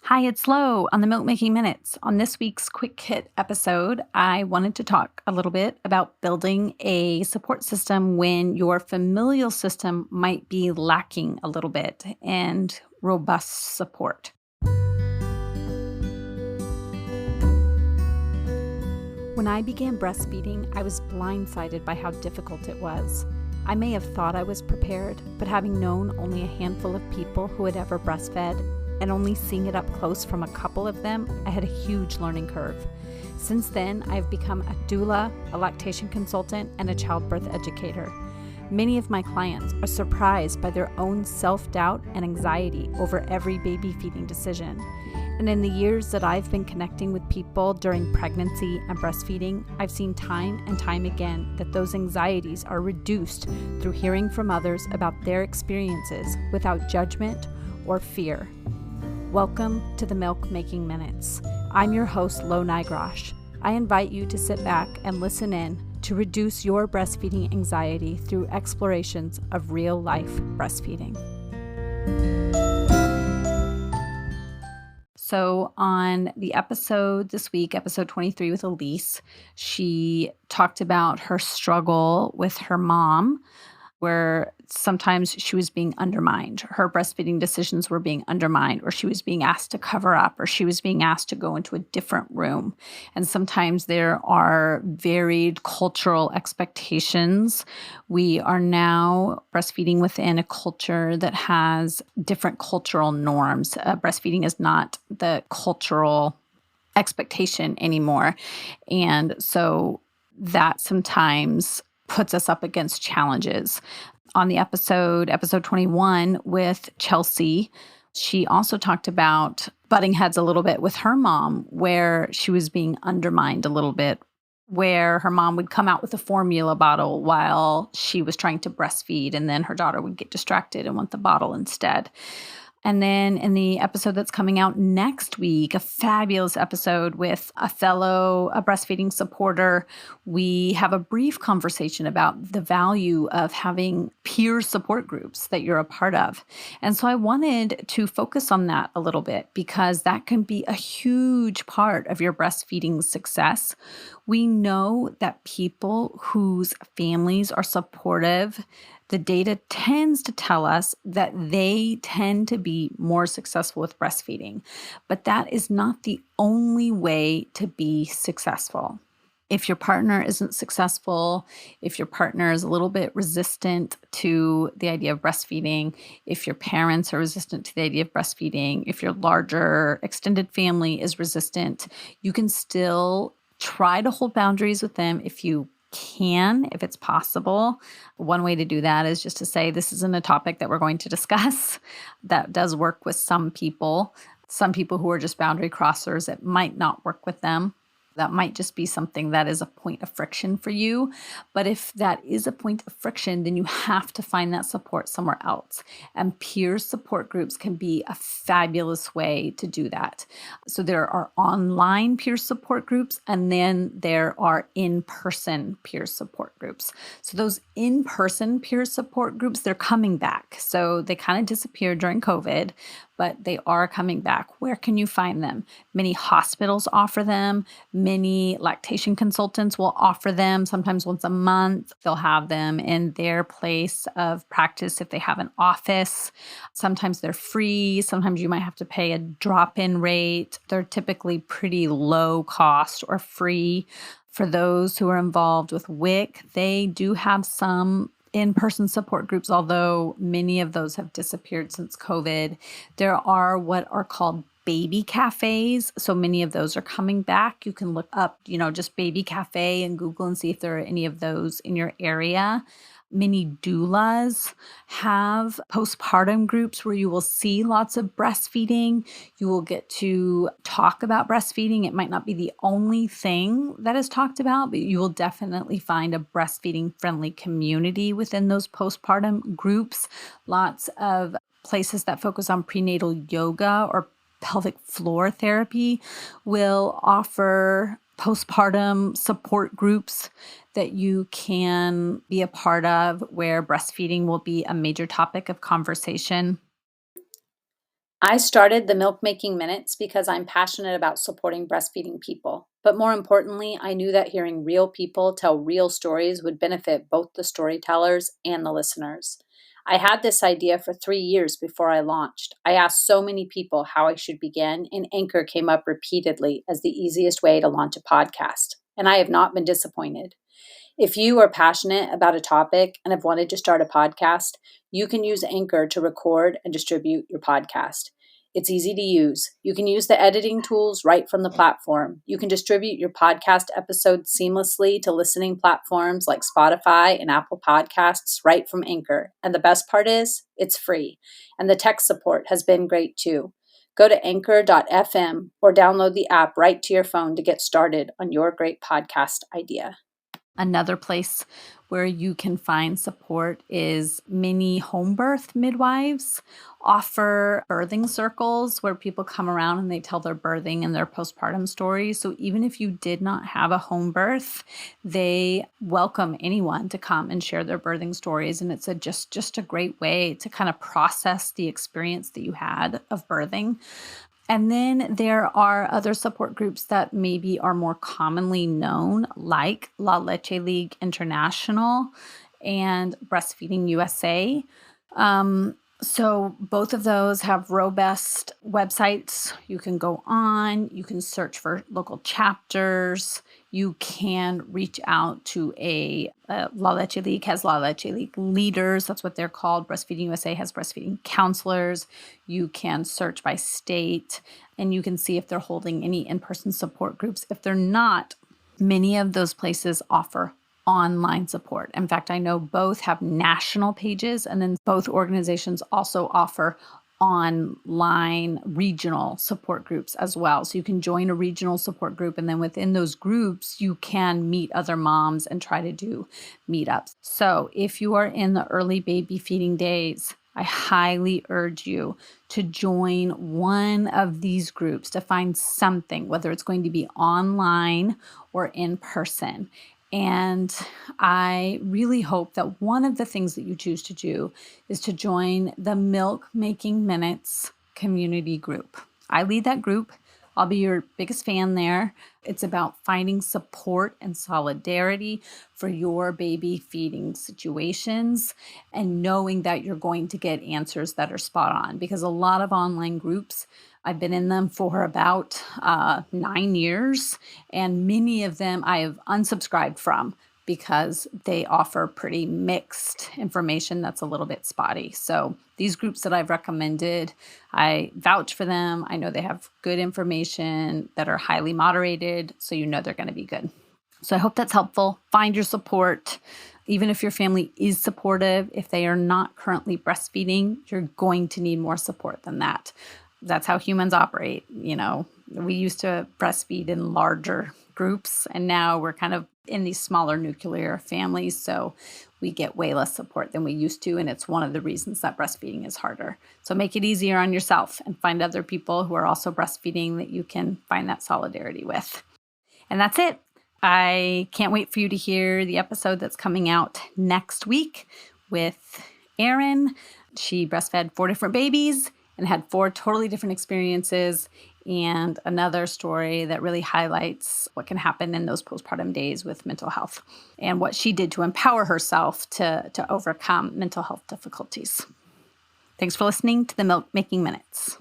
Hi, it's Lo on the Milk Making Minutes. On this week's Quick Hit episode, I wanted to talk a little bit about building a support system when your familial system might be lacking a little bit and robust support. When I began breastfeeding, I was blindsided by how difficult it was. I may have thought I was prepared, but having known only a handful of people who had ever breastfed and only seeing it up close from a couple of them, I had a huge learning curve. Since then, I've become a doula, a lactation consultant, and a childbirth educator. Many of my clients are surprised by their own self-doubt and anxiety over every baby feeding decision. And in the years that I've been connecting with people during pregnancy and breastfeeding, I've seen time and time again that those anxieties are reduced through hearing from others about their experiences without judgment or fear. Welcome to the Milk Making Minutes. I'm your host, Lo Nigrosh. I invite you to sit back and listen in to reduce your breastfeeding anxiety through explorations of real-life breastfeeding. So on the episode this week, episode 23 with Elise, she talked about her struggle with her mom, where sometimes she was being undermined. Her breastfeeding decisions were being undermined, or she was being asked to cover up, or she was being asked to go into a different room. And sometimes there are varied cultural expectations. We are now breastfeeding within a culture that has different cultural norms. Breastfeeding is not the cultural expectation anymore. And so that sometimes puts us up against challenges. On the episode 21 with Chelsea, she also talked about butting heads a little bit with her mom, where she was being undermined a little bit, where her mom would come out with a formula bottle while she was trying to breastfeed, and then her daughter would get distracted and want the bottle instead. And then in the episode that's coming out next week, a fabulous episode with a fellow breastfeeding supporter, we have a brief conversation about the value of having peer support groups that you're a part of. And so I wanted to focus on that a little bit because that can be a huge part of your breastfeeding success. We know that people whose families are supportive, the data tends to tell us that they tend to be more successful with breastfeeding, but that is not the only way to be successful. If your partner isn't successful, if your partner is a little bit resistant to the idea of breastfeeding, if your parents are resistant to the idea of breastfeeding, if your larger extended family is resistant, you can still try to hold boundaries with them if you can, if it's possible. One way to do that is just to say, this isn't a topic that we're going to discuss. That does work with some people. Some people who are just boundary crossers, it might not work with them. That might just be something that is a point of friction for you. But if that is a point of friction, then you have to find that support somewhere else. And peer support groups can be a fabulous way to do that. So there are online peer support groups, and then there are in-person peer support groups. So those in-person peer support groups, they're coming back. So they kind of disappeared during COVID, but they are coming back. Where can you find them? Many hospitals offer them. Many lactation consultants will offer them. Sometimes once a month, they'll have them in their place of practice if they have an office. Sometimes they're free. Sometimes you might have to pay a drop-in rate. They're typically pretty low cost or free. For those who are involved with WIC, they do have some in-person support groups, although many of those have disappeared since COVID. There are what are called baby cafes. So many of those are coming back. You can look up, just baby cafe and Google and see if there are any of those in your area. Many doulas have postpartum groups where you will see lots of breastfeeding. You will get to talk about breastfeeding. It might not be the only thing that is talked about, but you will definitely find a breastfeeding-friendly community within those postpartum groups. Lots of places that focus on prenatal yoga or pelvic floor therapy will offer postpartum support groups that you can be a part of where breastfeeding will be a major topic of conversation. I started the Milk Making Minutes because I'm passionate about supporting breastfeeding people. But more importantly, I knew that hearing real people tell real stories would benefit both the storytellers and the listeners. I had this idea for 3 years before I launched. I asked so many people how I should begin, and Anchor came up repeatedly as the easiest way to launch a podcast. And I have not been disappointed. If you are passionate about a topic and have wanted to start a podcast, you can use Anchor to record and distribute your podcast. It's easy to use. You can use the editing tools right from the platform. You can distribute your podcast episodes seamlessly to listening platforms like Spotify and Apple Podcasts right from Anchor. And the best part is, it's free. And the tech support has been great too. Go to anchor.fm or download the app right to your phone to get started on your great podcast idea. Another place where you can find support is many home birth midwives offer birthing circles where people come around and they tell their birthing and their postpartum stories. So even if you did not have a home birth, they welcome anyone to come and share their birthing stories. And it's just a great way to kind of process the experience that you had of birthing. And then there are other support groups that maybe are more commonly known, like La Leche League International and Breastfeeding USA. So both of those have robust websites. You can go on, you can search for local chapters, you can reach out to La Leche League has La Leche League leaders. That's what they're called. Breastfeeding USA has breastfeeding counselors. You can search by state, and you can see if they're holding any in-person support groups. If they're not, many of those places offer online support. In fact, I know both have national pages, and then both organizations also offer online regional support groups as well. So you can join a regional support group, and then within those groups, you can meet other moms and try to do meetups. So if you are in the early baby feeding days, I highly urge you to join one of these groups to find something, whether it's going to be online or in person. And I really hope that one of the things that you choose to do is to join the Milk Making Minutes community group. I lead that group. I'll be your biggest fan there. It's about finding support and solidarity for your baby feeding situations and knowing that you're going to get answers that are spot on, because a lot of online groups, I've been in them for about 9 years, and many of them I have unsubscribed from because they offer pretty mixed information that's a little bit spotty. So these groups that I've recommended, I vouch for them. I know they have good information that are highly moderated, so you know they're going to be good. So I hope that's helpful. Find your support. Even if your family is supportive, if they are not currently breastfeeding, you're going to need more support than that. That's how humans operate. You know, we used to breastfeed in larger groups, and now we're kind of in these smaller nuclear families. So we get way less support than we used to. And it's one of the reasons that breastfeeding is harder. So make it easier on yourself and find other people who are also breastfeeding that you can find that solidarity with. And that's it. I can't wait for you to hear the episode that's coming out next week with Erin. She breastfed 4 different babies and had 4 totally different experiences, and another story that really highlights what can happen in those postpartum days with mental health and what she did to empower herself to overcome mental health difficulties. Thanks for listening to the Milk Making Minutes.